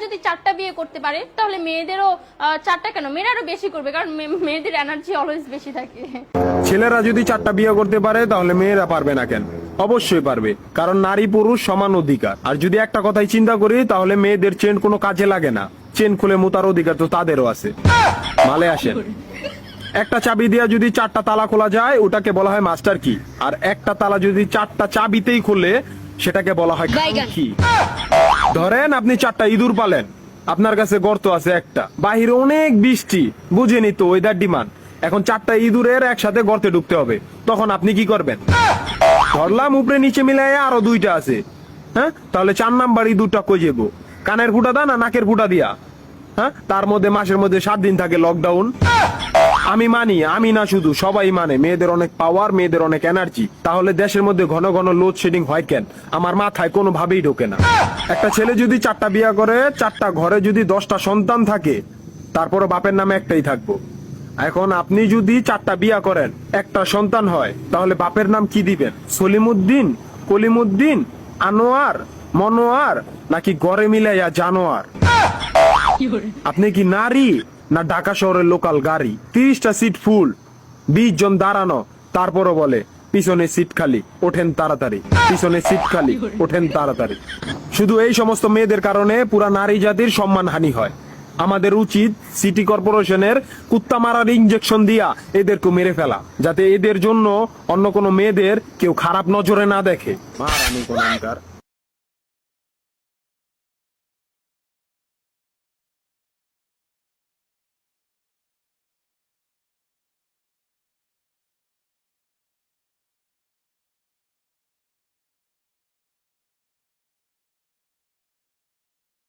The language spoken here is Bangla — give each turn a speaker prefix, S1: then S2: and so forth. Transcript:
S1: যদি 4টা বিয়ে করতে পারে তাহলে মেয়েদেরও 4টা কেন, মেয়েরা আরো বেশি করবে, কারণ মেয়েদের এনার্জি অলওয়েজ বেশি থাকে।
S2: ছেলেরা যদি 4টা বিয়ে করতে পারে তাহলে মেয়েরা পারবে না কেন? অবশ্যই পারবে, কারণ নারী পুরুষ সমান অধিকার। আর যদি একটা কথাই চিন্তা করি তাহলে মেয়েদের চেন কোনো কাজে লাগে না, চেন খুলে মুতার অধিকার তো তাদেরও আছে। মালে আসেন, একটা চাবি দিয়া যদি 4টা তালা খোলা যায় ওটাকে বলা হয় মাস্টার কি, আর একটা তালা যদি 4টা চাবিতেই খুলে সেটাকে বলা হয় কি। ধরেন আপনি 4টা ইঁদুর পালেন, আপনার কাছে গর্ত আছে একটা, বাহিরে অনেক বৃষ্টি, বুঝেনি তো ওয়েদার ডিমান্ড। এখন 4টা ইঁদুরের একসাথে গর্তে ঢুকতে হবে, তখন আপনি কি করবেন? ধরলাম উপরে নিচে মিলাই আরো 2টা আছে, হ্যাঁ, তাহলে 4 নাম্বার ইঁদুরটা কই যাবো? কানের ফুটা দা না নাকের ফুটা দিয়া? হ্যাঁ, তার মধ্যে মাসের মধ্যে 7 দিন থাকে লকডাউন। আমি মানি, আমি না শুধু সবাই মানে, মেয়েদের অনেক পাওয়ার, মেয়েদের অনেক এনার্জি। তাহলে দেশের মধ্যে ঘন ঘন লোডশেডিং হয় কেন? আমার মাথায় কোনোভাবেই ঢোকে না। একটা ছেলে যদি 4টা বিয়ে করে, 4টা ঘরে যদি 10টা সন্তান থাকে, তারপরে বাপের নামে একটাই থাকবো। এখন আপনি যদি 4টা বিয়া করেন, একটা সন্তান হয়, তাহলে বাপের নাম কি দিবেন? সলিমুদ্দিন, কলিমুদ্দিন, আনোয়ার, মনোয়ার, নাকি গড়ে মিলাইয়া জানোয়ার? আপনি কি নারী না ঢাকা শহরের লোকাল গাড়ি? 30টা সিট ফুল, 20 জন দাঁড়ানো, তারপরও বলে পিছনে সিট খালি, ওঠেন তাড়াতাড়ি, পিছনে সিট খালি, ওঠেন তাড়াতাড়ি। শুধু এই সমস্ত মেয়েদের কারণে পুরা নারী জাতির সম্মানহানি হয়। আমাদের উচিত সিটি কর্পোরেশনের কুত্তা মারার ইনজেকশন দিয়া এদেরকে মেরে ফেলা, যাতে এদের জন্য অন্য কোনো মেয়েদের কেউ খারাপ নজরে না দেখে। মারানি কোনকার।